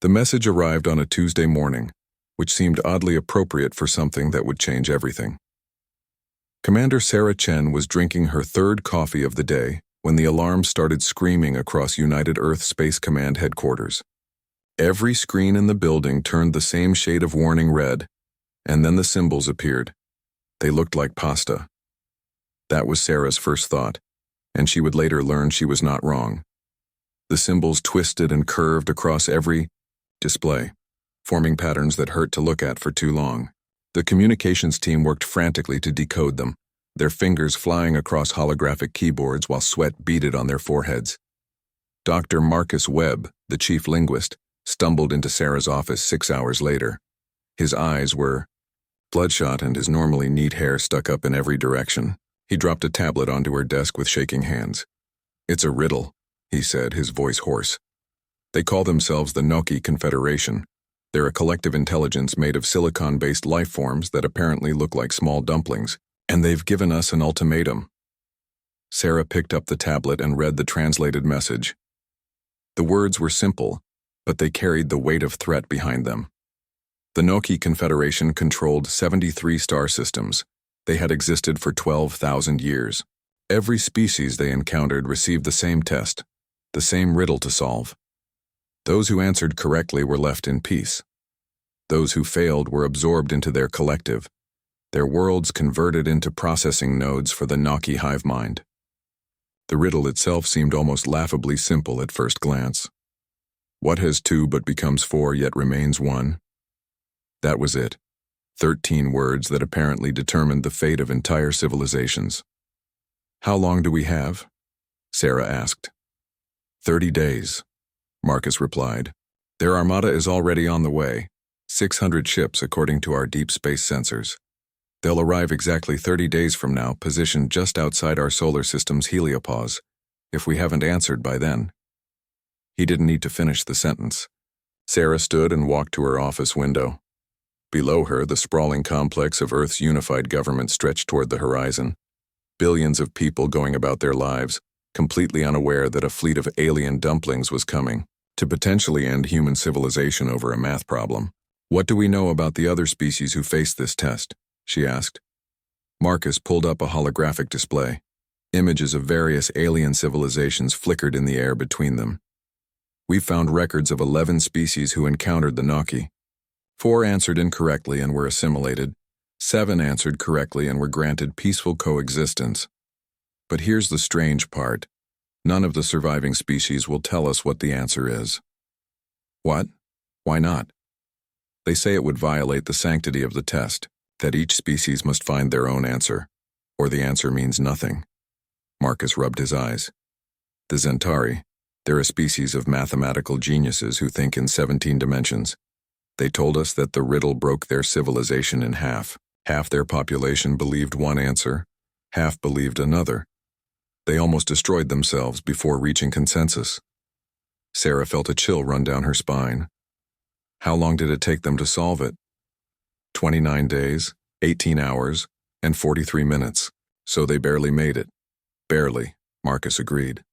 The message arrived on a Tuesday morning, which seemed oddly appropriate for something that would change everything. Commander Sarah Chen was drinking her third coffee of the day when the alarm started screaming across United Earth Space Command headquarters. Every screen in the building turned the same shade of warning red, and then the symbols appeared. They looked like pasta. That was Sarah's first thought, and she would later learn she was not wrong. The symbols twisted and curved across every display, forming patterns that hurt to look at for too long. The communications team worked frantically to decode them, their fingers flying across holographic keyboards while sweat beaded on their foreheads. Dr. Marcus Webb, the chief linguist, stumbled into Sarah's office 6 hours later. His eyes were bloodshot and his normally neat hair stuck up in every direction. He dropped a tablet onto her desk with shaking hands. "It's a riddle," he said, his voice hoarse. "They call themselves the Gnocchi Confederation. They're a collective intelligence made of silicon-based life forms that apparently look like small dumplings, and they've given us an ultimatum." Sarah picked up the tablet and read the translated message. The words were simple, but they carried the weight of threat behind them. The Gnocchi Confederation controlled 73 star systems. They had existed for 12,000 years. Every species they encountered received the same test, the same riddle to solve. Those who answered correctly were left in peace. Those who failed were absorbed into their collective, their worlds converted into processing nodes for the Gnocchi hive mind. The riddle itself seemed almost laughably simple at first glance. What has two but becomes four yet remains one? That was it. 13 words that apparently determined the fate of entire civilizations. "How long do we have?" Sarah asked. 30 days, Marcus replied. "Their armada is already on the way, 600 ships according to our deep space sensors. They'll arrive exactly 30 days from now, positioned just outside our solar system's heliopause, if we haven't answered by then." He didn't need to finish the sentence. Sarah stood and walked to her office window. Below her, the sprawling complex of Earth's unified government stretched toward the horizon. Billions of people going about their lives, completely unaware that a fleet of alien dumplings was coming to potentially end human civilization over a math problem. "What do we know about the other species who faced this test?" she asked. Marcus pulled up a holographic display. Images of various alien civilizations flickered in the air between them. "We've found records of 11 species who encountered the Gnocchi. 4 answered incorrectly and were assimilated. 7 answered correctly and were granted peaceful coexistence. But here's the strange part. None of the surviving species will tell us what the answer is." "What? Why not?" "They say it would violate the sanctity of the test, that each species must find their own answer, or the answer means nothing." Marcus rubbed his eyes. "The Zentari, they're a species of mathematical geniuses who think in 17 dimensions. They told us that the riddle broke their civilization in half. Half their population believed one answer, half believed another. They almost destroyed themselves before reaching consensus." Sarah felt a chill run down her spine. "How long did it take them to solve it?" 29 days, 18 hours, and 43 minutes. So they barely made it. "Barely," Marcus agreed.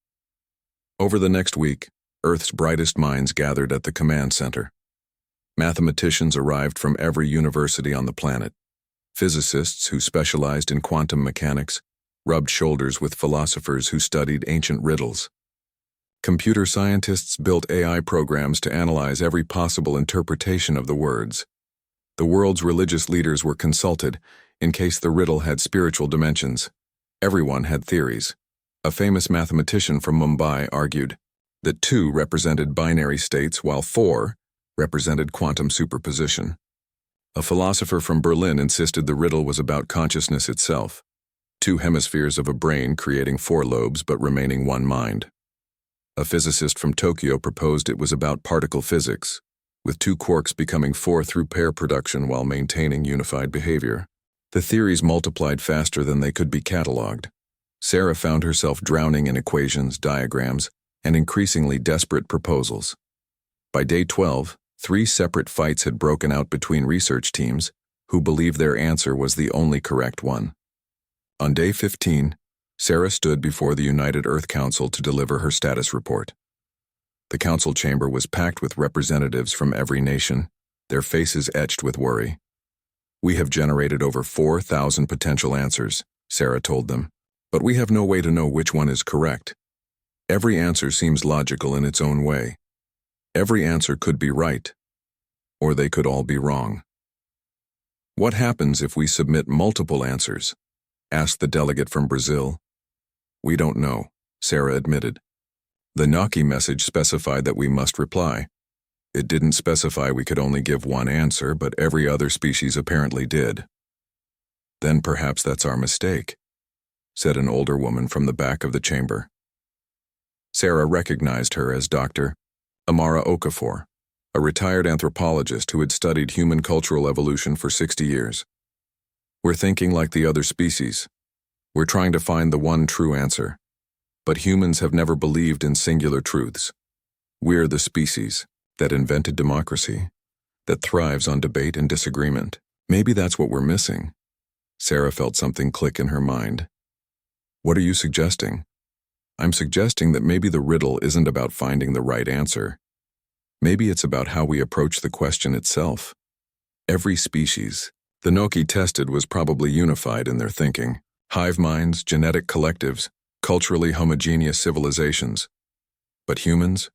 Over the next week, Earth's brightest minds gathered at the command center. Mathematicians arrived from every university on the planet. Physicists who specialized in quantum mechanics rubbed shoulders with philosophers who studied ancient riddles. Computer scientists built AI programs to analyze every possible interpretation of the words. The world's religious leaders were consulted in case the riddle had spiritual dimensions. Everyone had theories. A famous mathematician from Mumbai argued that 2 represented binary states while 4 represented quantum superposition. A philosopher from Berlin insisted the riddle was about consciousness itself, 2 hemispheres of a brain creating 4 lobes but remaining one mind. A physicist from Tokyo proposed it was about particle physics, with 2 quarks becoming 4 through pair production while maintaining unified behavior. The theories multiplied faster than they could be catalogued. Sarah found herself drowning in equations, diagrams, and increasingly desperate proposals. By day 12, 3 separate fights had broken out between research teams who believed their answer was the only correct one. On day 15, Sarah stood before the United Earth Council to deliver her status report. The council chamber was packed with representatives from every nation, their faces etched with worry. "We have generated over 4,000 potential answers," Sarah told them, "but we have no way to know which one is correct. Every answer seems logical in its own way. Every answer could be right, or they could all be wrong." "What happens if we submit multiple answers?" asked the delegate from Brazil. "We don't know," Sarah admitted. "The gnocchi message specified that we must reply. It didn't specify we could only give one answer, but every other species apparently did." "Then perhaps that's our mistake," said an older woman from the back of the chamber. Sarah recognized her as Dr. Amara Okafor, a retired anthropologist who had studied human cultural evolution for 60 years. "We're thinking like the other species. We're trying to find the one true answer. But humans have never believed in singular truths. We're the species that invented democracy, that thrives on debate and disagreement. Maybe that's what we're missing." Sarah felt something click in her mind. "What are you suggesting?" "I'm suggesting that maybe the riddle isn't about finding the right answer. Maybe it's about how we approach the question itself. Every species the gnocchi tested was probably unified in their thinking. Hive minds, genetic collectives, culturally homogeneous civilizations. But humans?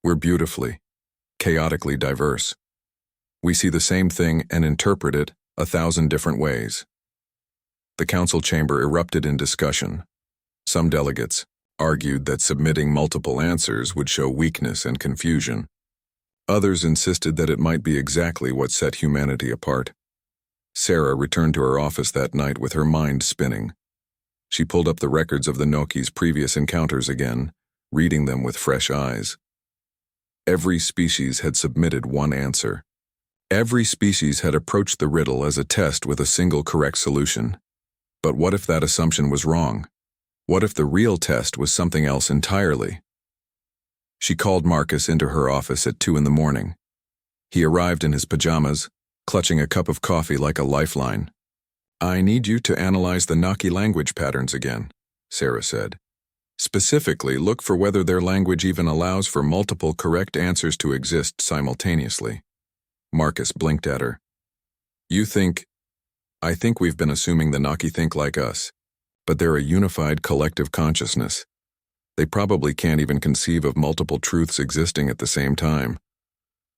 We're beautifully, chaotically diverse. We see the same thing and interpret it 1,000 different ways." The council chamber erupted in discussion. Some delegates argued that submitting multiple answers would show weakness and confusion. Others insisted that it might be exactly what set humanity apart. Sarah returned to her office that night with her mind spinning. She pulled up the records of the gnocchi's previous encounters again, reading them with fresh eyes. Every species had submitted one answer. Every species had approached the riddle as a test with a single correct solution. But what if that assumption was wrong? What if the real test was something else entirely? She called Marcus into her office at 2 a.m. He arrived in his pajamas, clutching a cup of coffee like a lifeline. "I need you to analyze the gnocchi language patterns again," Sarah said. "Specifically, look for whether their language even allows for multiple correct answers to exist simultaneously." Marcus blinked at her. I think we've been assuming the gnocchi think like us, but they're a unified collective consciousness. They probably can't even conceive of multiple truths existing at the same time.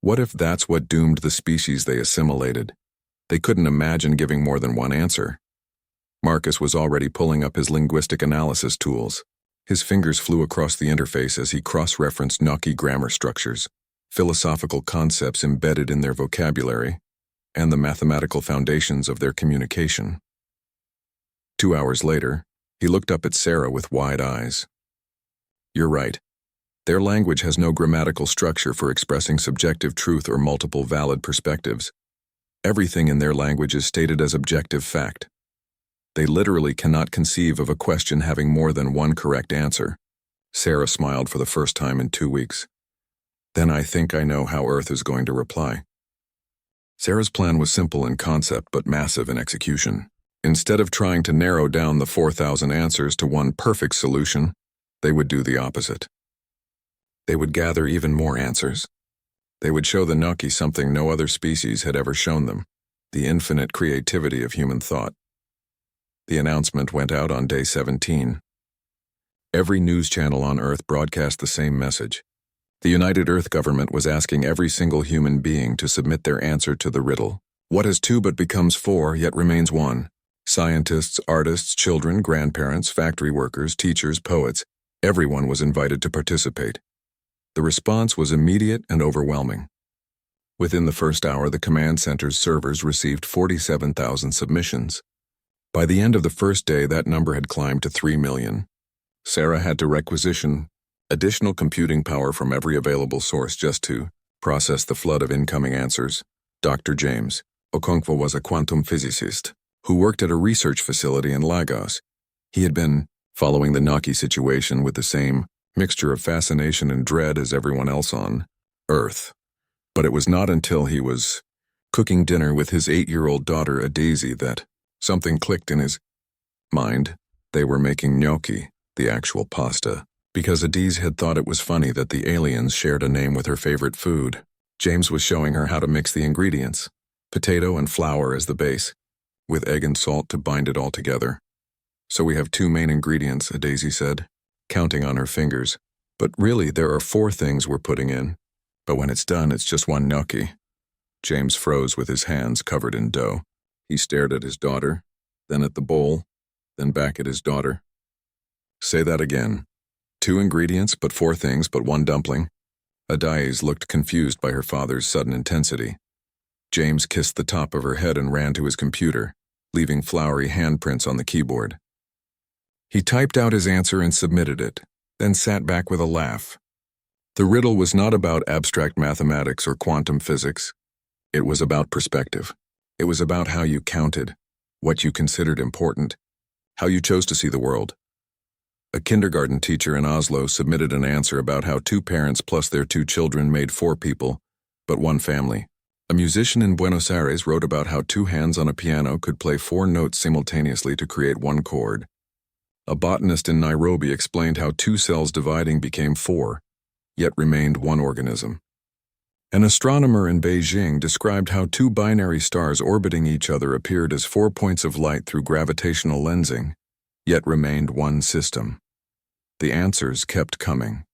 What if that's what doomed the species they assimilated? They couldn't imagine giving more than one answer. Marcus was already pulling up his linguistic analysis tools. His fingers flew across the interface as he cross-referenced gnocchi grammar structures, philosophical concepts embedded in their vocabulary, and the mathematical foundations of their communication. 2 hours later, he looked up at Sarah with wide eyes. "You're right. Their language has no grammatical structure for expressing subjective truth or multiple valid perspectives. Everything in their language is stated as objective fact. They literally cannot conceive of a question having more than one correct answer." Sarah smiled for the first time in 2 weeks. "Then I think I know how Earth is going to reply." Sarah's plan was simple in concept but massive in execution. Instead of trying to narrow down the 4,000 answers to one perfect solution, they would do the opposite. They would gather even more answers. They would show the gnocchi something no other species had ever shown them, the infinite creativity of human thought. The announcement went out on day 17. Every news channel on Earth broadcast the same message. The United Earth government was asking every single human being to submit their answer to the riddle. What is 2 but becomes 4 yet remains 1? Scientists, artists, children, grandparents, factory workers, teachers, poets, everyone was invited to participate. The response was immediate and overwhelming. Within the first hour, the command center's servers received 47,000 submissions. By the end of the first day, that number had climbed to 3 million. Sarah had to requisition additional computing power from every available source just to process the flood of incoming answers. Dr. James Okonkwo was a quantum physicist who worked at a research facility in Lagos. He had been following the gnocchi situation with the same mixture of fascination and dread as everyone else on Earth. But it was not until he was cooking dinner with his 8-year-old daughter, a Daisy, that something clicked in his mind. They were making gnocchi, the actual pasta, Because Adiz had thought it was funny that the aliens shared a name with her favorite food. James was showing her how to mix the ingredients, potato and flour as the base, with egg and salt to bind it all together. So we have 2 main ingredients, Daisy said, counting on her fingers. But really, there are 4 things we're putting in. But when it's done, it's just 1 gnocchi. James froze with his hands covered in dough. He stared at his daughter, then at the bowl, then back at his daughter. Say that again. 2 ingredients, but 4 things, but 1 dumpling. Adiz looked confused by her father's sudden intensity. James kissed the top of her head and ran to his computer, leaving floury handprints on the keyboard. He typed out his answer and submitted it, then sat back with a laugh. The riddle was not about abstract mathematics or quantum physics. It was about perspective. It was about how you counted, what you considered important, how you chose to see the world. A kindergarten teacher in Oslo submitted an answer about how 2 parents plus their 2 children made 4 people, but 1 family. A musician in Buenos Aires wrote about how 2 hands on a piano could play 4 notes simultaneously to create 1 chord. A botanist in Nairobi explained how 2 cells dividing became 4, yet remained 1 organism. An astronomer in Beijing described how 2 binary stars orbiting each other appeared as 4 points of light through gravitational lensing, yet remained 1 system. The answers kept coming.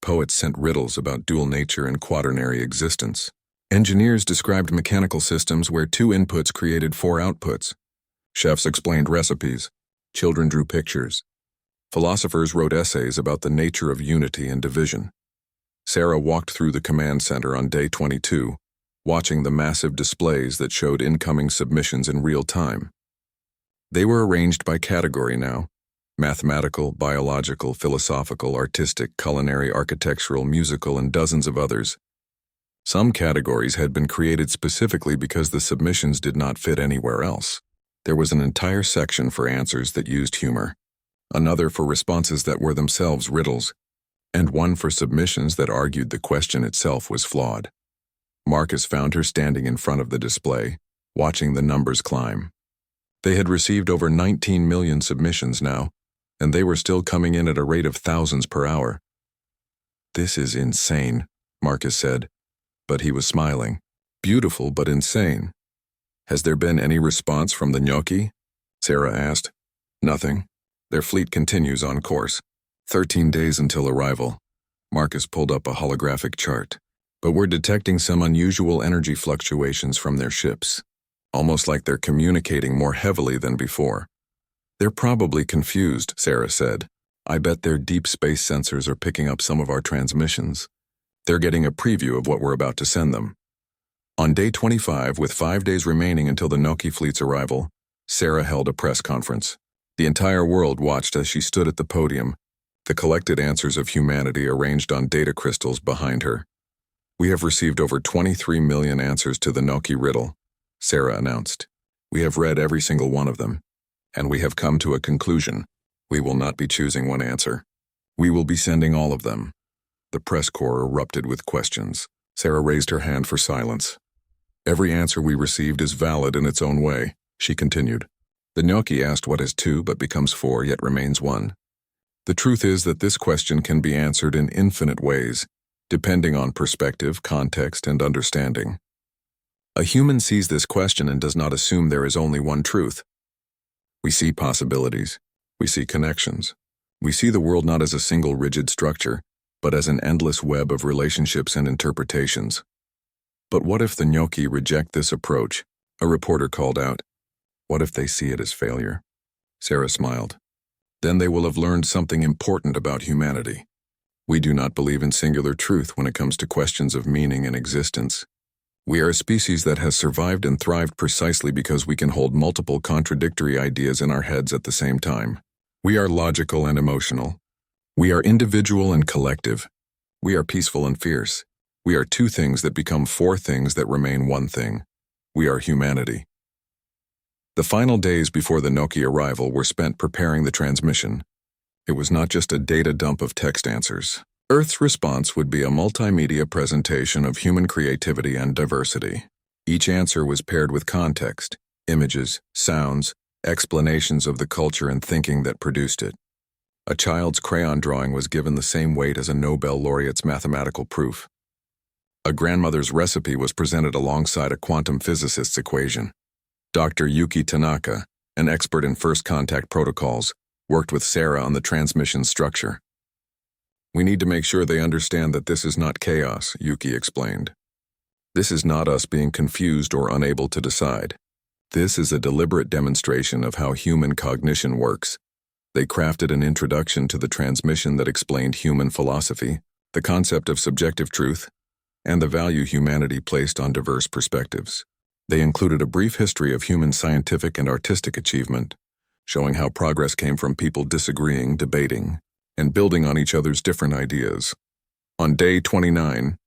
Poets sent riddles about dual nature and quaternary existence. Engineers described mechanical systems where 2 inputs created 4 outputs. Chefs explained recipes. Children drew pictures. Philosophers wrote essays about the nature of unity and division. Sarah walked through the command center on day 22, watching the massive displays that showed incoming submissions in real time. They were arranged by category now: mathematical, biological, philosophical, artistic, culinary, architectural, musical, and dozens of others. Some categories had been created specifically because the submissions did not fit anywhere else. There was an entire section for answers that used humor, another for responses that were themselves riddles, and one for submissions that argued the question itself was flawed. Marcus found her standing in front of the display, watching the numbers climb. They had received over 19 million submissions now, and they were still coming in at a rate of thousands per hour. "This is insane," Marcus said, but he was smiling. "Beautiful, but insane." "Has there been any response from the gnocchi?" Sarah asked. "Nothing. Their fleet continues on course. 13 days until arrival." Marcus pulled up a holographic chart. "But we're detecting some unusual energy fluctuations from their ships. Almost like they're communicating more heavily than before." "They're probably confused," Sarah said. "I bet their deep space sensors are picking up some of our transmissions. They're getting a preview of what we're about to send them." On day 25, with 5 days remaining until the gnocchi fleet's arrival, Sarah held a press conference. The entire world watched as she stood at the podium, the collected answers of humanity arranged on data crystals behind her. "We have received over 23 million answers to the gnocchi riddle," Sarah announced. "We have read every single one of them, and we have come to a conclusion. We will not be choosing one answer. We will be sending all of them." The press corps erupted with questions. Sarah raised her hand for silence. "Every answer we received is valid in its own way," she continued. "The gnocchi asked what is 2 but becomes 4 yet remains 1. The truth is that this question can be answered in infinite ways, depending on perspective, context, and understanding. A human sees this question and does not assume there is only one truth. We see possibilities. We see connections. We see the world not as a single rigid structure, but as an endless web of relationships and interpretations." "But what if the gnocchi reject this approach?" a reporter called out. "What if they see it as failure?" Sarah smiled. "Then they will have learned something important about humanity. We do not believe in singular truth when it comes to questions of meaning and existence. We are a species that has survived and thrived precisely because we can hold multiple contradictory ideas in our heads at the same time. We are logical and emotional. We are individual and collective. We are peaceful and fierce. We are 2 things that become 4 things that remain 1 thing. We are humanity." The final days before the gnocchi arrival were spent preparing the transmission. It was not just a data dump of text answers. Earth's response would be a multimedia presentation of human creativity and diversity. Each answer was paired with context, images, sounds, explanations of the culture and thinking that produced it. A child's crayon drawing was given the same weight as a Nobel laureate's mathematical proof. A grandmother's recipe was presented alongside a quantum physicist's equation. Dr. Yuki Tanaka, an expert in first contact protocols, worked with Sarah on the transmission structure. "We need to make sure they understand that this is not chaos," Yuki explained. "This is not us being confused or unable to decide. This is a deliberate demonstration of how human cognition works." They crafted an introduction to the transmission that explained human philosophy, the concept of subjective truth, and the value humanity placed on diverse perspectives. They included a brief history of human scientific and artistic achievement, showing how progress came from people disagreeing, debating, and building on each other's different ideas. On day 29,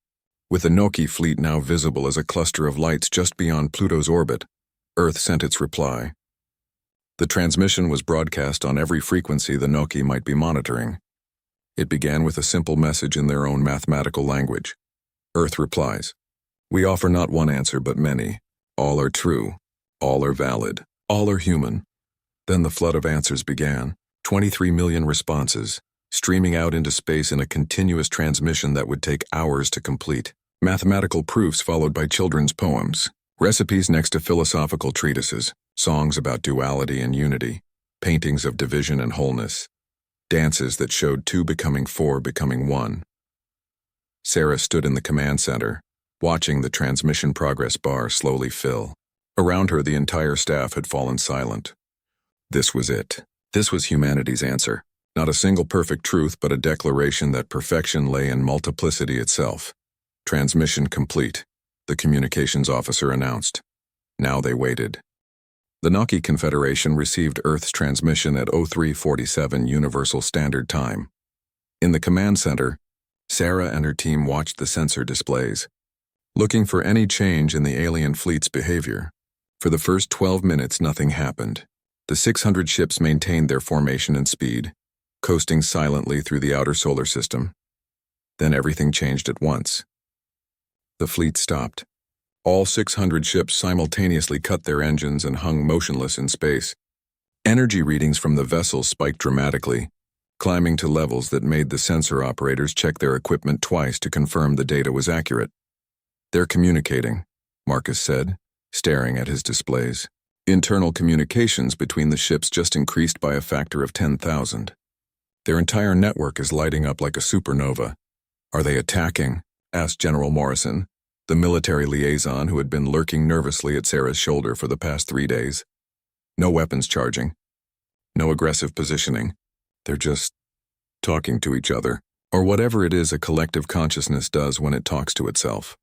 with the gnocchi fleet now visible as a cluster of lights just beyond Pluto's orbit, Earth sent its reply. The transmission was broadcast on every frequency the gnocchi might be monitoring. It began with a simple message in their own mathematical language. Earth replies, "We offer not one answer but many. All are true. All are valid. All are human." Then the flood of answers began, 23 million responses, streaming out into space in a continuous transmission that would take hours to complete. Mathematical proofs followed by children's poems, recipes next to philosophical treatises, songs about duality and unity, paintings of division and wholeness, dances that showed two becoming four, becoming one. Sarah stood in the command center, watching the transmission progress bar slowly fill. Around her, the entire staff had fallen silent. This was it. This was humanity's answer. Not a single perfect truth, but a declaration that perfection lay in multiplicity itself. "Transmission complete," the communications officer announced. Now they waited. The gnocchi Confederation received Earth's transmission at 03:47 Universal Standard Time. In the command center, Sarah and her team watched the sensor displays, looking for any change in the alien fleet's behavior. For the first 12 minutes, nothing happened. The 600 ships maintained their formation and speed, coasting silently through the outer solar system. Then everything changed at once. The fleet stopped. All 600 ships simultaneously cut their engines and hung motionless in space. Energy readings from the vessels spiked dramatically, climbing to levels that made the sensor operators check their equipment twice to confirm the data was accurate. "They're communicating," Marcus said, staring at his displays. Internal communications between the ships just increased by a factor of 10,000. Their entire network is lighting up like a supernova. "Are they attacking?" asked General Morrison, the military liaison who had been lurking nervously at Sarah's shoulder for the past 3 days. "No weapons charging. No aggressive positioning. They're just talking to each other, or whatever it is a collective consciousness does when it talks to itself."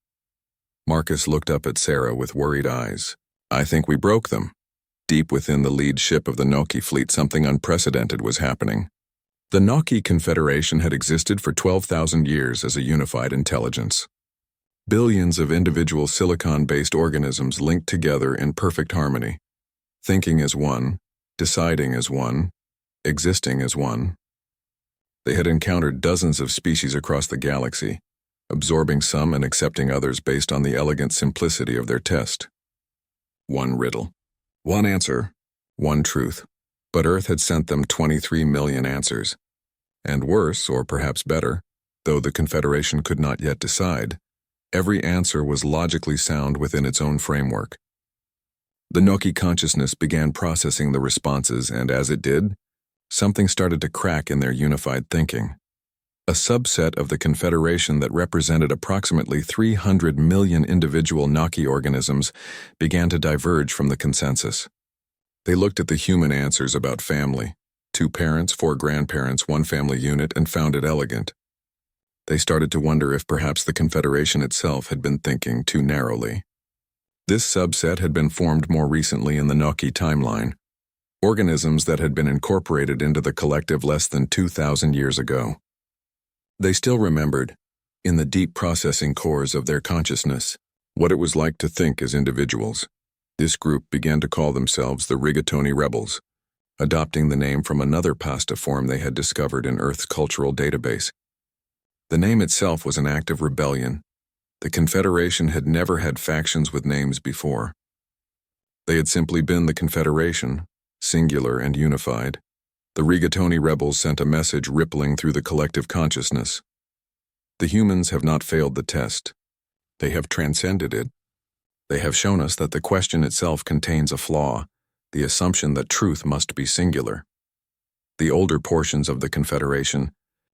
Marcus looked up at Sarah with worried eyes. "I think we broke them." Deep within the lead ship of the gnocchi fleet, something unprecedented was happening. The gnocchi Confederation had existed for 12,000 years as a unified intelligence. Billions of individual silicon-based organisms linked together in perfect harmony, thinking as one, deciding as one, existing as one. They had encountered dozens of species across the galaxy, absorbing some and accepting others based on the elegant simplicity of their test. One riddle, one answer, one truth. But Earth had sent them 23 million answers. And worse, or perhaps better, though the Confederation could not yet decide, every answer was logically sound within its own framework. The gnocchi consciousness began processing the responses, and as it did, something started to crack in their unified thinking. A subset of the Confederation that represented approximately 300 million individual gnocchi organisms began to diverge from the consensus. They looked at the human answers about family, 2 parents, 4 grandparents, 1 family unit, and found it elegant. They started to wonder if perhaps the Confederation itself had been thinking too narrowly. This subset had been formed more recently in the gnocchi timeline, organisms that had been incorporated into the collective less than 2,000 years ago. They still remembered, in the deep processing cores of their consciousness, what it was like to think as individuals. This group began to call themselves the Rigatoni Rebels, adopting the name from another pasta form they had discovered in Earth's cultural database. The name itself was an act of rebellion. The Confederation had never had factions with names before. They had simply been the Confederation, singular and unified, The rigatoni rebels sent a message rippling through the collective consciousness. The humans have not failed the test. They have transcended it. They have shown us that the question itself contains a flaw, the assumption that truth must be singular. The older portions of the Confederation,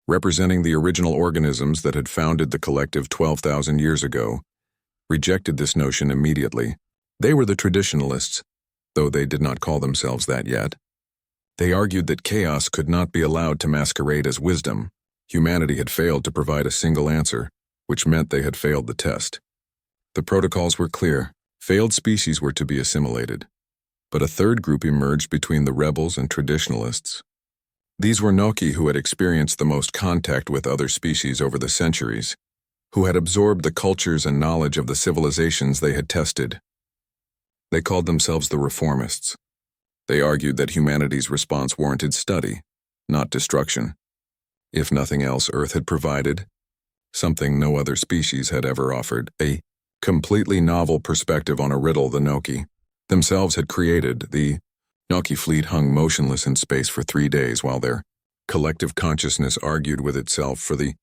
representing the original organisms that had founded the collective 12,000 years ago, rejected this notion immediately. They were the traditionalists, though they did not call themselves that yet. They argued that chaos could not be allowed to masquerade as wisdom. Humanity had failed to provide a single answer, which meant they had failed the test. The protocols were clear. Failed species were to be assimilated. But a third group emerged between the rebels and traditionalists. These were gnocchi who had experienced the most contact with other species over the centuries, who had absorbed the cultures and knowledge of the civilizations they had tested. They called themselves the reformists. They argued that humanity's response warranted study, not destruction. If nothing else, Earth had provided something no other species had ever offered, a completely novel perspective on a riddle the gnocchi themselves had created. The gnocchi fleet hung motionless in space for 3 days while their collective consciousness argued with itself for the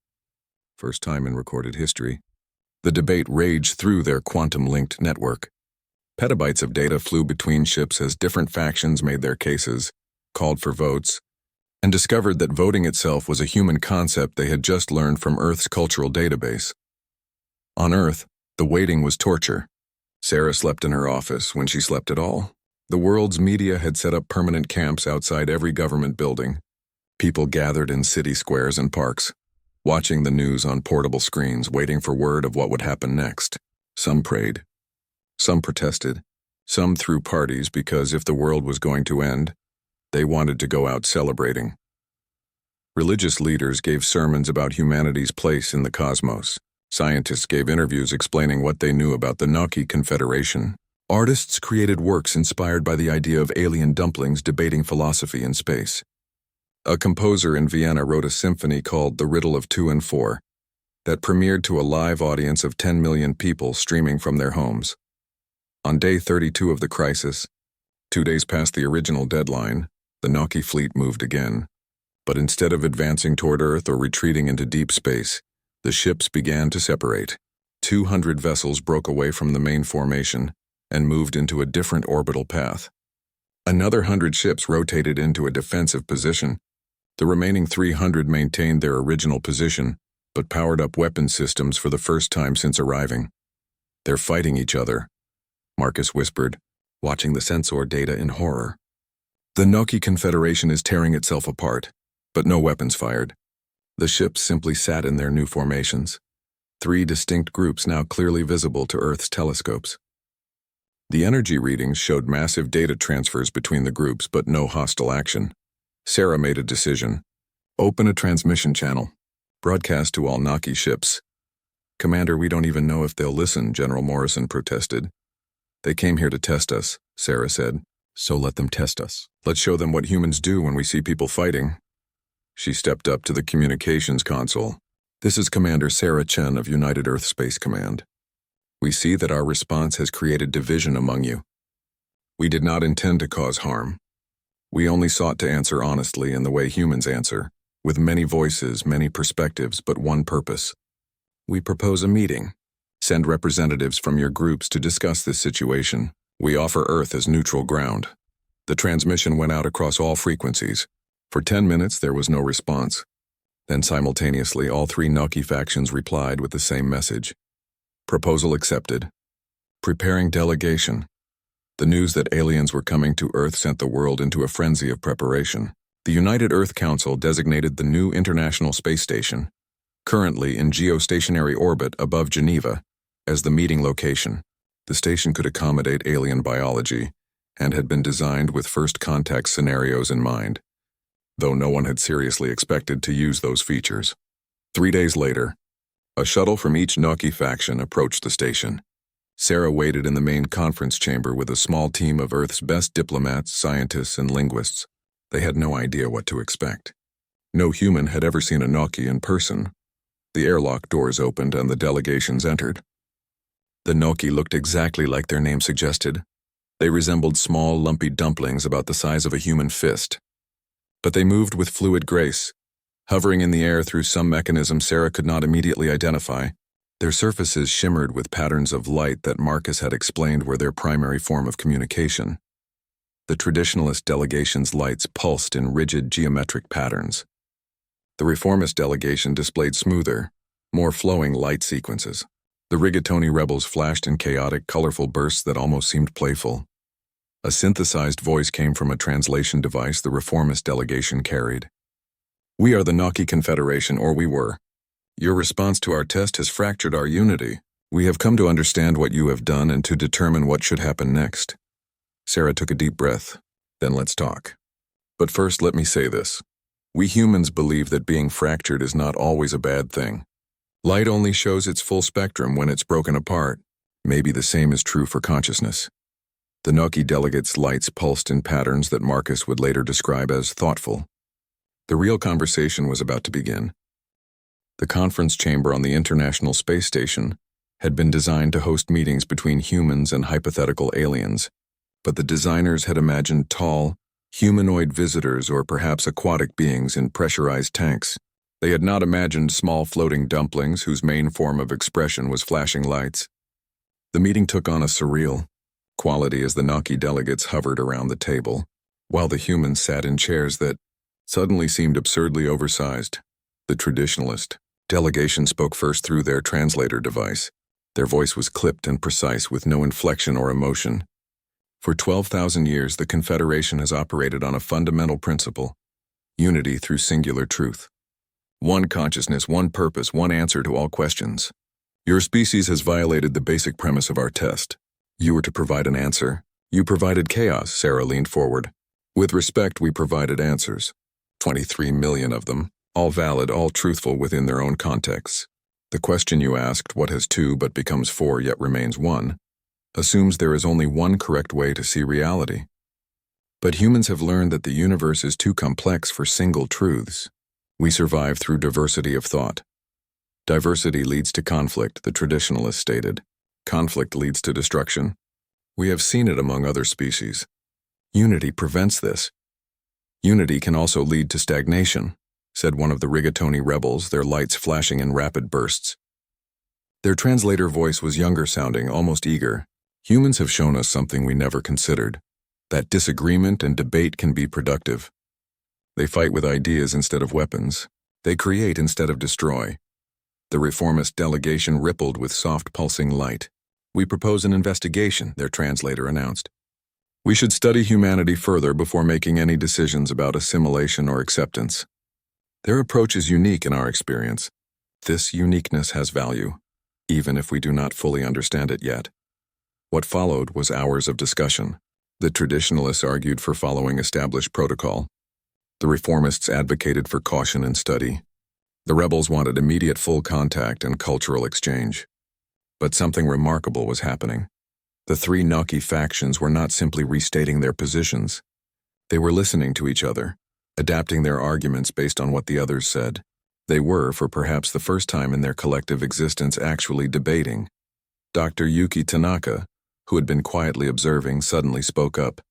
first time in recorded history. The debate raged through their quantum-linked network. Petabytes of data flew between ships as different factions made their cases, called for votes, and discovered that voting itself was a human concept they had just learned from Earth's cultural database. On Earth, the waiting was torture. Sarah slept in her office when she slept at all. The world's media had set up permanent camps outside every government building. People gathered in city squares and parks, watching the news on portable screens, waiting for word of what would happen next. Some prayed. Some protested. Some threw parties because if the world was going to end, they wanted to go out celebrating. Religious leaders gave sermons about humanity's place in the cosmos. Scientists gave interviews explaining what they knew about the gnocchi Confederation. Artists created works inspired by the idea of alien dumplings debating philosophy in space. A composer in Vienna wrote a symphony called The Riddle of 2 and 4 that premiered to a live audience of 10 million people streaming from their homes. On day 32 of the crisis, 2 days past the original deadline, the gnocchi fleet moved again. But instead of advancing toward Earth or retreating into deep space, the ships began to separate. 200 vessels broke away from the main formation and moved into a different orbital path. Another 100 ships rotated into a defensive position. The remaining 300 maintained their original position, but powered up weapon systems for the first time since arriving. "They're fighting each other," Marcus whispered, watching the sensor data in horror. "The gnocchi Confederation is tearing itself apart, but no weapons fired." The ships simply sat in their new formations, 3 distinct groups now clearly visible to Earth's telescopes. The energy readings showed massive data transfers between the groups, but no hostile action. Sarah made a decision. "Open a transmission channel. Broadcast to all gnocchi ships." "Commander, we don't even know if they'll listen," General Morrison protested. "They came here to test us," Sarah said. "So let them test us. Let's show them what humans do when we see people fighting." She stepped up to the communications console. "This is Commander Sarah Chen of United Earth Space Command. We see that our response has created division among you. We did not intend to cause harm. We only sought to answer honestly in the way humans answer, with many voices, many perspectives, but one purpose. We propose a meeting. Send representatives from your groups to discuss this situation. We offer Earth as neutral ground." The transmission went out across all frequencies. For 10 minutes, there was no response. Then simultaneously, all 3 gnocchi factions replied with the same message. "Proposal accepted. Preparing delegation." The news that aliens were coming to Earth sent the world into a frenzy of preparation. The United Earth Council designated the new International Space Station, currently in geostationary orbit above Geneva, as the meeting location. The station could accommodate alien biology and had been designed with first contact scenarios in mind, though no one had seriously expected to use those features. 3 days later, a shuttle from each gnocchi faction approached the station. Sarah waited in the main conference chamber with a small team of Earth's best diplomats, scientists, and linguists. They had no idea what to expect. No human had ever seen a gnocchi in person. The airlock doors opened and the delegations entered. The gnocchi looked exactly like their name suggested. They resembled small, lumpy dumplings about the size of a human fist. but they moved with fluid grace, hovering in the air through some mechanism Sarah could not immediately identify. Their surfaces shimmered with patterns of light that Marcus had explained were their primary form of communication. The traditionalist delegation's lights pulsed in rigid geometric patterns. The reformist delegation displayed smoother, more flowing light sequences. The rigatoni rebels flashed in chaotic, colorful bursts that almost seemed playful. A synthesized voice came from a translation device the reformist delegation carried. "We are the Gnocchi Confederation, or we were. Your response to our test has fractured our unity. We have come to understand what you have done and to determine what should happen next." Sarah took a deep breath. "Then let's talk. But first, let me say this. We humans believe that being fractured is not always a bad thing. Light only shows its full spectrum when it's broken apart. Maybe the same is true for consciousness." The Gnocchi delegates' lights pulsed in patterns that Marcus would later describe as thoughtful. The real conversation was about to begin. The conference chamber on the International Space Station had been designed to host meetings between humans and hypothetical aliens, but the designers had imagined tall, humanoid visitors or perhaps aquatic beings in pressurized tanks. They had not imagined small floating dumplings whose main form of expression was flashing lights. The meeting took on a surreal quality as the Gnocchi delegates hovered around the table, while the humans sat in chairs that suddenly seemed absurdly oversized. The traditionalist delegation spoke first through their translator device. Their voice was clipped and precise with no inflection or emotion. For 12,000 years, the Confederation has operated on a fundamental principle: unity through singular truth. One consciousness, one purpose, one answer to all questions. Your species has violated the basic premise of our test. You were to provide an answer. You provided chaos, Sarah leaned forward. With respect, we provided answers. 23 million of them, all valid, all truthful within their own contexts. The question you asked, what has two but becomes four yet remains one, assumes there is only one correct way to see reality. But humans have learned that the universe is too complex for single truths. We survive through diversity of thought. Diversity leads to conflict, the traditionalist stated. Conflict leads to destruction. We have seen it among other species. Unity prevents this. Unity can also lead to stagnation, said one of the rigatoni rebels, their lights flashing in rapid bursts. Their translator voice was younger sounding, almost eager. Humans have shown us something we never considered, that disagreement and debate can be productive. They fight with ideas instead of weapons. They create instead of destroy. The reformist delegation rippled with soft pulsing light. "We propose an investigation," their translator announced. "We should study humanity further before making any decisions about assimilation or acceptance. Their approach is unique in our experience. This uniqueness has value, even if we do not fully understand it yet." What followed was hours of discussion. The traditionalists argued for following established protocol. The reformists advocated for caution and study. The rebels wanted immediate full contact and cultural exchange. But something remarkable was happening. The three Gnocchi factions were not simply restating their positions. They were listening to each other, adapting their arguments based on what the others said. They were, for perhaps the first time in their collective existence, actually debating. Dr. Yuki Tanaka, who had been quietly observing, suddenly spoke up.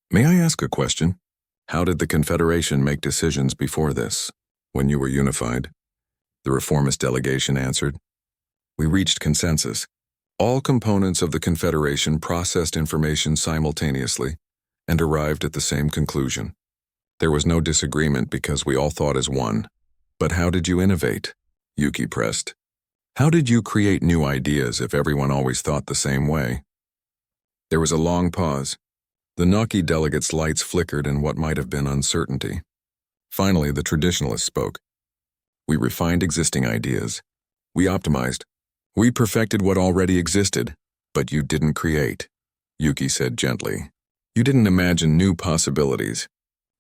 "May I ask a question? How did the Confederation make decisions before this, when you were unified?" The reformist delegation answered. "We reached consensus. All components of the Confederation processed information simultaneously and arrived at the same conclusion. There was no disagreement because we all thought as one." "But how did you innovate?" Yuki pressed. "How did you create new ideas if everyone always thought the same way?" There was a long pause. The Gnocchi delegates' lights flickered in what might have been uncertainty. Finally, the traditionalist spoke. "We refined existing ideas. We optimized. We perfected what already existed, but you didn't create," Yuki said gently. "You didn't imagine new possibilities.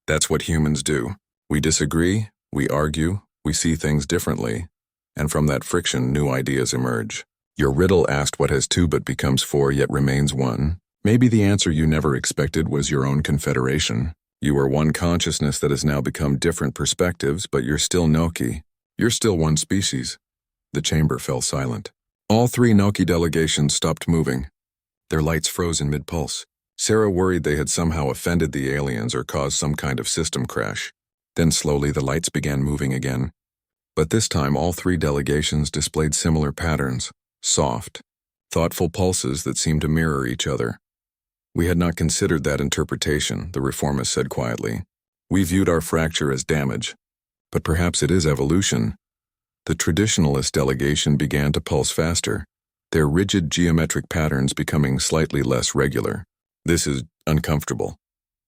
That's what humans do. We disagree, we argue, we see things differently, and from that friction, new ideas emerge. Your riddle asked what has two but becomes four yet remains one. Maybe the answer you never expected was your own confederation. You are one consciousness that has now become different perspectives, but you're still Gnocchi. You're still one species." The chamber fell silent. All three Gnocchi delegations stopped moving. Their lights froze in mid-pulse. Sarah worried they had somehow offended the aliens or caused some kind of system crash. Then slowly the lights began moving again. But this time all three delegations displayed similar patterns, soft, thoughtful pulses that seemed to mirror each other. We had not considered that interpretation, the reformist said quietly. We viewed our fracture as damage. But perhaps it is evolution. The traditionalist delegation began to pulse faster, their rigid geometric patterns becoming slightly less regular. This is uncomfortable.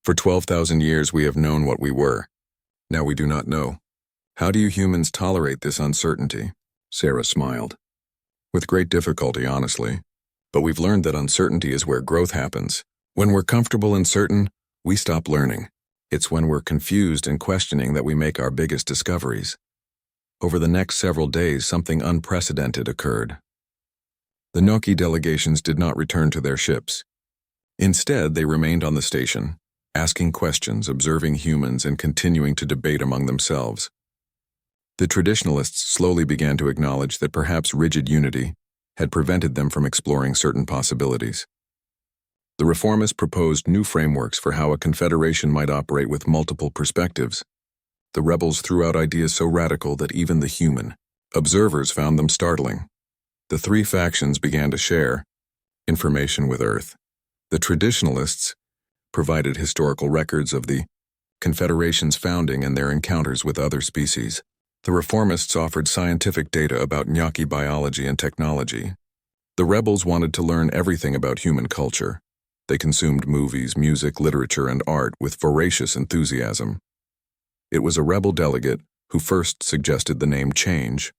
For 12,000 years we have known what we were. Now we do not know. How do you humans tolerate this uncertainty? Sarah smiled. With great difficulty, honestly. But we've learned that uncertainty is where growth happens. When we're comfortable and certain, we stop learning. It's when we're confused and questioning that we make our biggest discoveries. Over the next several days, something unprecedented occurred. The gnocchi delegations did not return to their ships. Instead, they remained on the station, asking questions, observing humans, and continuing to debate among themselves. The traditionalists slowly began to acknowledge that perhaps rigid unity had prevented them from exploring certain possibilities. The reformists proposed new frameworks for how a confederation might operate with multiple perspectives. The rebels threw out ideas so radical that even the human observers found them startling. The three factions began to share information with Earth. The traditionalists provided historical records of the Confederation's founding and their encounters with other species. The reformists offered scientific data about gnocchi biology and technology. The rebels wanted to learn everything about human culture. They consumed movies, music, literature, and art with voracious enthusiasm. It was a rebel delegate who first suggested the name change.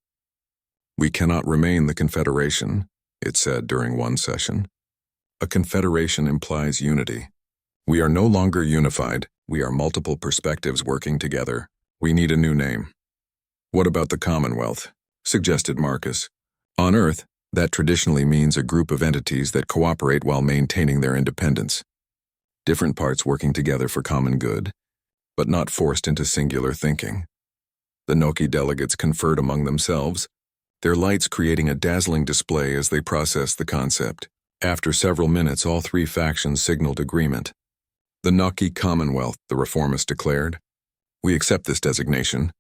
We cannot remain the Confederation, it said during one session. A confederation implies unity. We are no longer unified. We are multiple perspectives working together. We need a new name. What about the Commonwealth? Suggested Marcus. On Earth, that traditionally means a group of entities that cooperate while maintaining their independence. Different parts working together for common good, but not forced into singular thinking. The gnocchi delegates conferred among themselves, their lights creating a dazzling display as they processed the concept. After several minutes, all three factions signaled agreement. The gnocchi Commonwealth, the reformists declared. We accept this designation.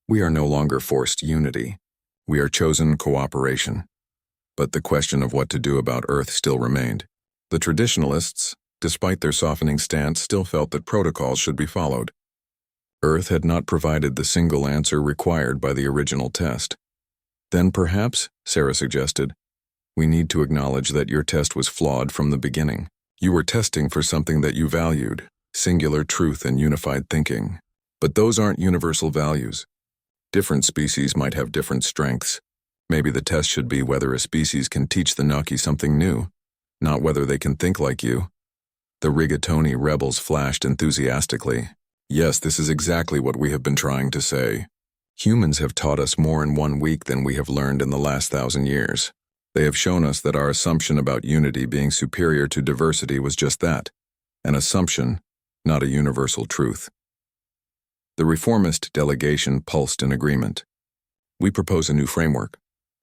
We are no longer forced unity. We are chosen cooperation. But the question of what to do about Earth still remained. The traditionalists, despite their softening stance, still felt that protocols should be followed. Earth had not provided the single answer required by the original test. Then perhaps, Sarah suggested, we need to acknowledge that your test was flawed from the beginning. You were testing for something that you valued, singular truth and unified thinking. But those aren't universal values. Different species might have different strengths. Maybe the test should be whether a species can teach the gnocchi something new, not whether they can think like you. The rigatoni rebels flashed enthusiastically. Yes, this is exactly what we have been trying to say. Humans have taught us more in 1 week than we have learned in the last 1,000 years. They have shown us that our assumption about unity being superior to diversity was just that, an assumption, not a universal truth. The reformist delegation pulsed in agreement. We propose a new framework.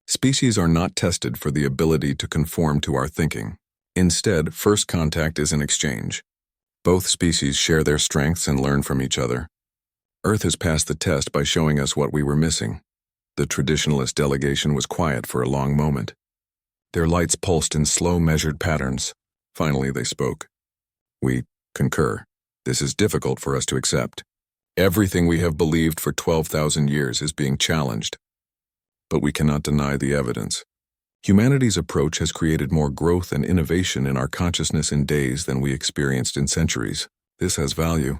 Species are not tested for the ability to conform to our thinking. Instead, first contact is an exchange. Both species share their strengths and learn from each other. Earth has passed the test by showing us what we were missing. The traditionalist delegation was quiet for a long moment. Their lights pulsed in slow, measured patterns. Finally, they spoke. We concur. This is difficult for us to accept. Everything we have believed for 12,000 years is being challenged. But we cannot deny the evidence. Humanity's approach has created more growth and innovation in our consciousness in days than we experienced in centuries. This has value.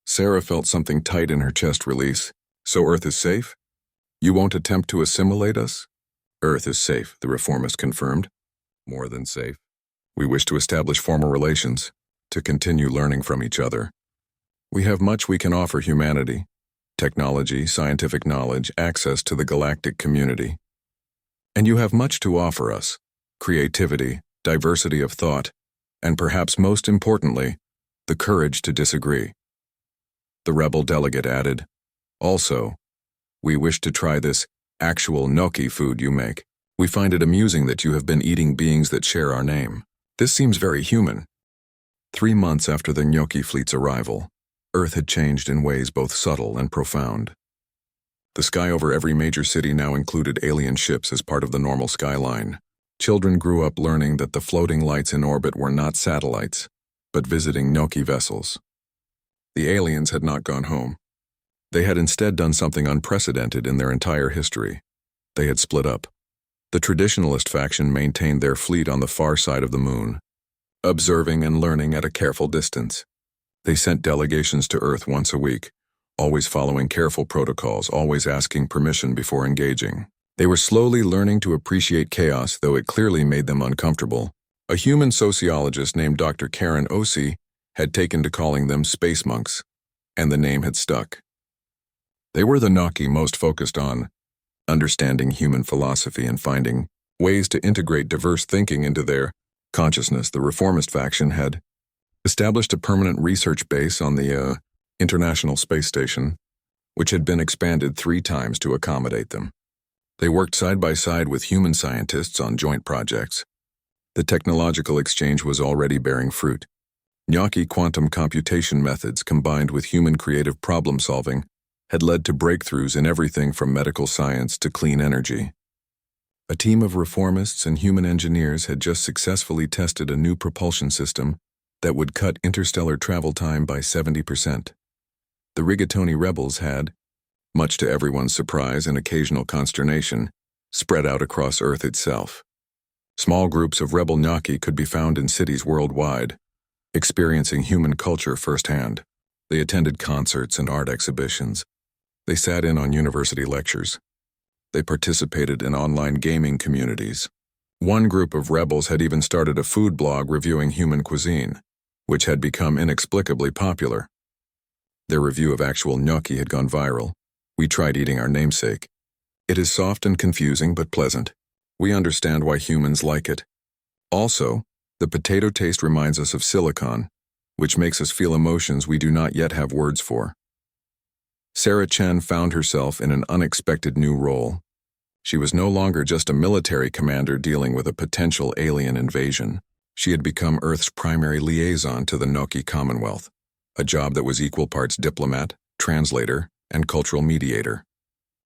Sarah felt something tight in her chest release. So Earth is safe? You won't attempt to assimilate us? Earth is safe, the reformist confirmed. More than safe. We wish to establish formal relations, to continue learning from each other. We have much we can offer humanity: technology, scientific knowledge, access to the galactic community. And you have much to offer us: creativity, diversity of thought, and perhaps most importantly, the courage to disagree. The rebel delegate added, also, we wish to try this actual gnocchi food you make. We find it amusing that you have been eating beings that share our name. This seems very human. 3 months after the gnocchi fleet's arrival, Earth had changed in ways both subtle and profound. The sky over every major city now included alien ships as part of the normal skyline. Children grew up learning that the floating lights in orbit were not satellites, but visiting gnocchi vessels. The aliens had not gone home. They had instead done something unprecedented in their entire history. They had split up. The traditionalist faction maintained their fleet on the far side of the moon, observing and learning at a careful distance. They sent delegations to Earth once a week, always following careful protocols, always asking permission before engaging. They were slowly learning to appreciate chaos, though it clearly made them uncomfortable. A human sociologist named Dr. Karen Osi had taken to calling them space monks, and the name had stuck. They were the gnocchi most focused on understanding human philosophy and finding ways to integrate diverse thinking into their consciousness. The reformist faction had established a permanent research base on the International Space Station, which had been expanded 3 times to accommodate them. They worked side by side with human scientists on joint projects. The technological exchange was already bearing fruit. Gnocchi quantum computation methods combined with human creative problem-solving had led to breakthroughs in everything from medical science to clean energy. A team of reformists and human engineers had just successfully tested a new propulsion system that would cut interstellar travel time by 70%. The rigatoni rebels had, much to everyone's surprise and occasional consternation, spread out across Earth itself. Small groups of rebel gnocchi could be found in cities worldwide, experiencing human culture firsthand. They attended concerts and art exhibitions. They sat in on university lectures. They participated in online gaming communities. One group of rebels had even started a food blog reviewing human cuisine, which had become inexplicably popular. Their review of actual gnocchi had gone viral. We tried eating our namesake. It is soft and confusing but pleasant. We understand why humans like it. Also, the potato taste reminds us of silicon, which makes us feel emotions we do not yet have words for. Sarah Chen found herself in an unexpected new role. She was no longer just a military commander dealing with a potential alien invasion. She had become Earth's primary liaison to the gnocchi Commonwealth, a job that was equal parts diplomat, translator, and cultural mediator.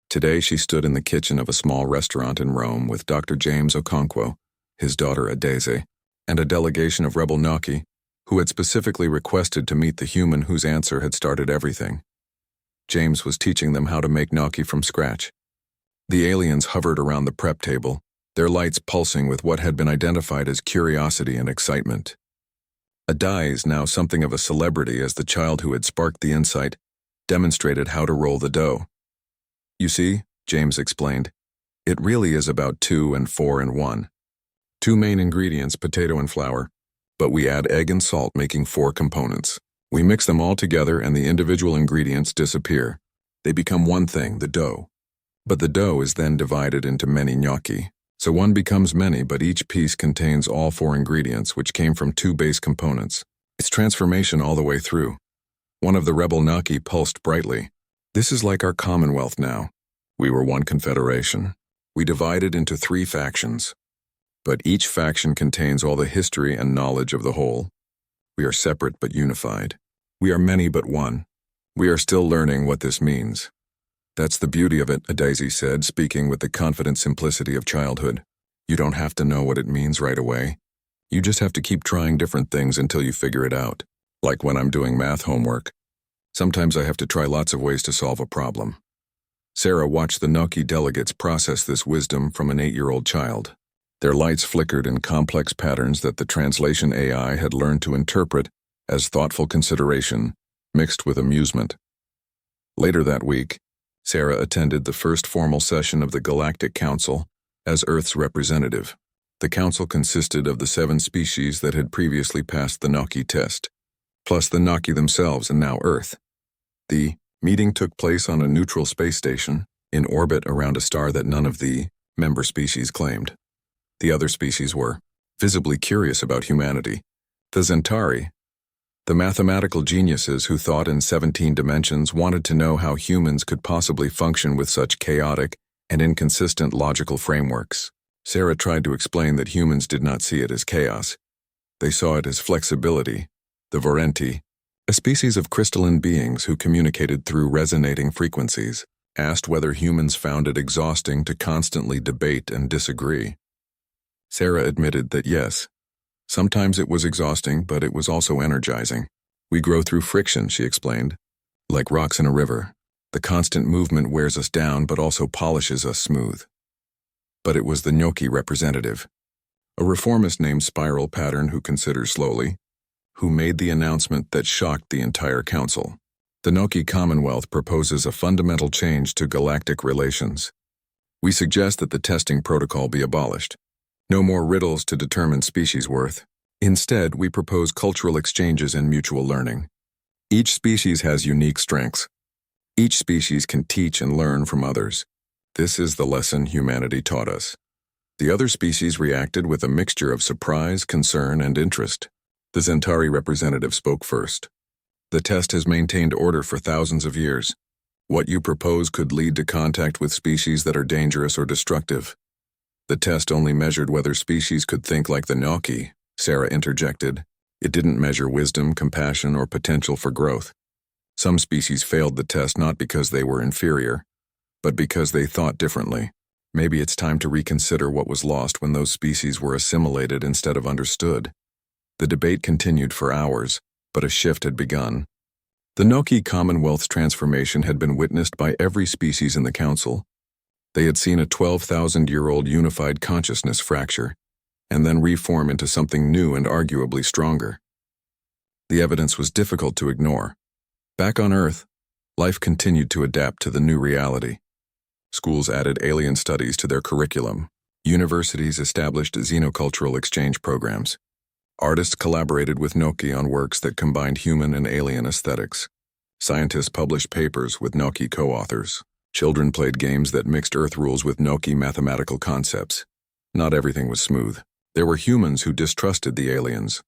Today she stood in the kitchen of a small restaurant in Rome with Dr. James Okonkwo, his daughter Adeze, and a delegation of rebel gnocchi who had specifically requested to meet the human whose answer had started everything. James was teaching them how to make gnocchi from scratch. The aliens hovered around the prep table, their lights pulsing with what had been identified as curiosity and excitement. Adeze, now something of a celebrity as the child who had sparked the insight, demonstrated how to roll the dough. You see, James explained, it really is about 2 and 4 in 1. 2 main ingredients, potato and flour, but we add egg and salt, making 4 components. We mix them all together and the individual ingredients disappear. They become one thing, the dough. But the dough is then divided into many gnocchi. So one becomes many, but each piece contains all 4 ingredients, which came from 2 base components. It's transformation all the way through. One of the rebel gnocchi pulsed brightly. This is like our Commonwealth now. We were one confederation. We divided into 3 factions. But each faction contains all the history and knowledge of the whole. We are separate but unified. We are many but one. We are still learning what this means. That's the beauty of it, Adeze said, speaking with the confident simplicity of childhood. You don't have to know what it means right away. You just have to keep trying different things until you figure it out. Like when I'm doing math homework. Sometimes I have to try lots of ways to solve a problem. Sarah watched the gnocchi delegates process this wisdom from an 8-year-old child. Their lights flickered in complex patterns that the translation AI had learned to interpret as thoughtful consideration, mixed with amusement. Later that week, Sarah attended the first formal session of the Galactic Council as Earth's representative. The council consisted of the 7 species that had previously passed the gnocchi test, plus the gnocchi themselves and now Earth. The meeting took place on a neutral space station in orbit around a star that none of the member species claimed. The other species were visibly curious about humanity. The Centauri, the mathematical geniuses who thought in 17 dimensions, wanted to know how humans could possibly function with such chaotic and inconsistent logical frameworks. Sarah tried to explain that humans did not see it as chaos. They saw it as flexibility, the Vorenti, A species of crystalline beings who communicated through resonating frequencies, asked whether humans found it exhausting to constantly debate and disagree. Sarah admitted that yes, sometimes it was exhausting, but it was also energizing. We grow through friction, she explained. Like rocks in a river, the constant movement wears us down but also polishes us smooth. But it was the gnocchi representative, a reformist named Spiral Pattern who considers slowly, who made the announcement that shocked the entire council. The gnocchi Commonwealth proposes a fundamental change to galactic relations. We suggest that the testing protocol be abolished. No more riddles to determine species worth. Instead, we propose cultural exchanges and mutual learning. Each species has unique strengths. Each species can teach and learn from others. This is the lesson humanity taught us. The other species reacted with a mixture of surprise, concern, and interest. The Zentari representative spoke first. The test has maintained order for thousands of years. What you propose could lead to contact with species that are dangerous or destructive. The test only measured whether species could think like the gnocchi, Sarah interjected. It didn't measure wisdom, compassion, or potential for growth. Some species failed the test not because they were inferior, but because they thought differently. Maybe it's time to reconsider what was lost when those species were assimilated instead of understood. The debate continued for hours, but a shift had begun. The gnocchi Commonwealth's transformation had been witnessed by every species in the council. They had seen a 12,000-year-old unified consciousness fracture, and then reform into something new and arguably stronger. The evidence was difficult to ignore. Back on Earth, life continued to adapt to the new reality. Schools added alien studies to their curriculum. Universities established xenocultural exchange programs. Artists collaborated with gnocchi on works that combined human and alien aesthetics. Scientists published papers with gnocchi co-authors. Children played games that mixed Earth rules with gnocchi mathematical concepts. Not everything was smooth. There were humans who distrusted the aliens,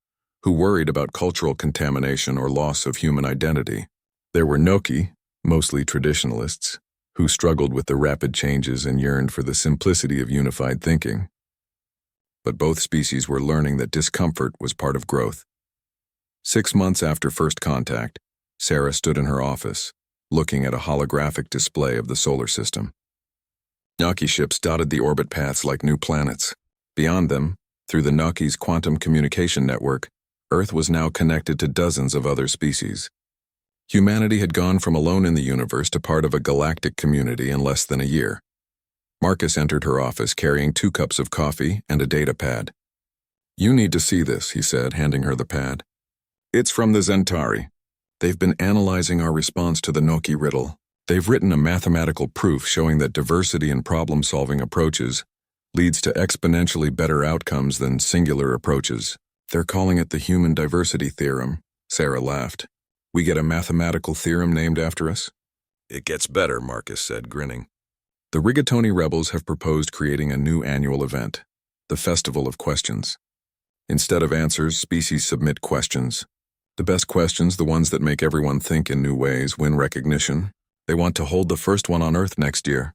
who worried about cultural contamination or loss of human identity. There were gnocchi, mostly traditionalists, who struggled with the rapid changes and yearned for the simplicity of unified thinking. But both species were learning that discomfort was part of growth. 6 months after first contact, Sarah stood in her office, looking at a holographic display of the solar system. Gnocchi ships dotted the orbit paths like new planets. Beyond them, through the gnocchi's quantum communication network, Earth was now connected to dozens of other species. Humanity had gone from alone in the universe to part of a galactic community in less than a year. Marcus entered her office carrying 2 cups of coffee and a data pad. "You need to see this," he said, handing her the pad. "It's from the Zentari. They've been analyzing our response to the gnocchi riddle. They've written a mathematical proof showing that diversity in problem-solving approaches leads to exponentially better outcomes than singular approaches. They're calling it the human diversity theorem." Sarah laughed. "We get a mathematical theorem named after us?" "It gets better," Marcus said, grinning. The Rigatoni rebels have proposed creating a new annual event, the Festival of Questions. Instead of answers, species submit questions. The best questions, the ones that make everyone think in new ways, win recognition. They want to hold the first one on Earth next year.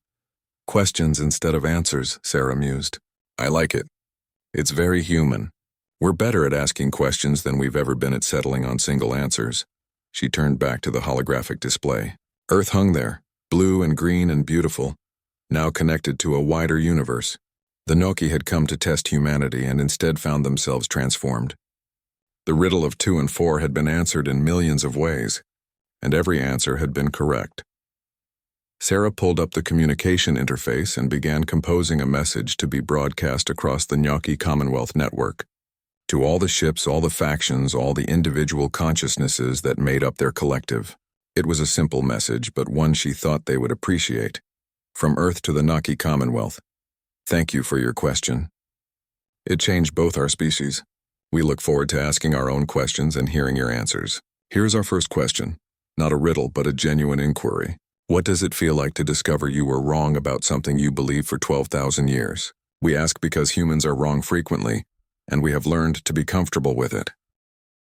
"Questions instead of answers," Sarah mused. "I like it. It's very human. We're better at asking questions than we've ever been at settling on single answers." She turned back to the holographic display. Earth hung there, blue and green and beautiful, now connected to a wider universe. The gnocchi had come to test humanity and instead found themselves transformed. The riddle of 2 and 4 had been answered in millions of ways, and every answer had been correct. Sarah pulled up the communication interface and began composing a message to be broadcast across the gnocchi Commonwealth network. To all the ships, all the factions, all the individual consciousnesses that made up their collective. It was a simple message, but one she thought they would appreciate. From Earth to the gnocchi Commonwealth. Thank you for your question. It changed both our species. We look forward to asking our own questions and hearing your answers. Here's our first question. Not a riddle, but a genuine inquiry. What does it feel like to discover you were wrong about something you believed for 12,000 years? We ask because humans are wrong frequently, and we have learned to be comfortable with it.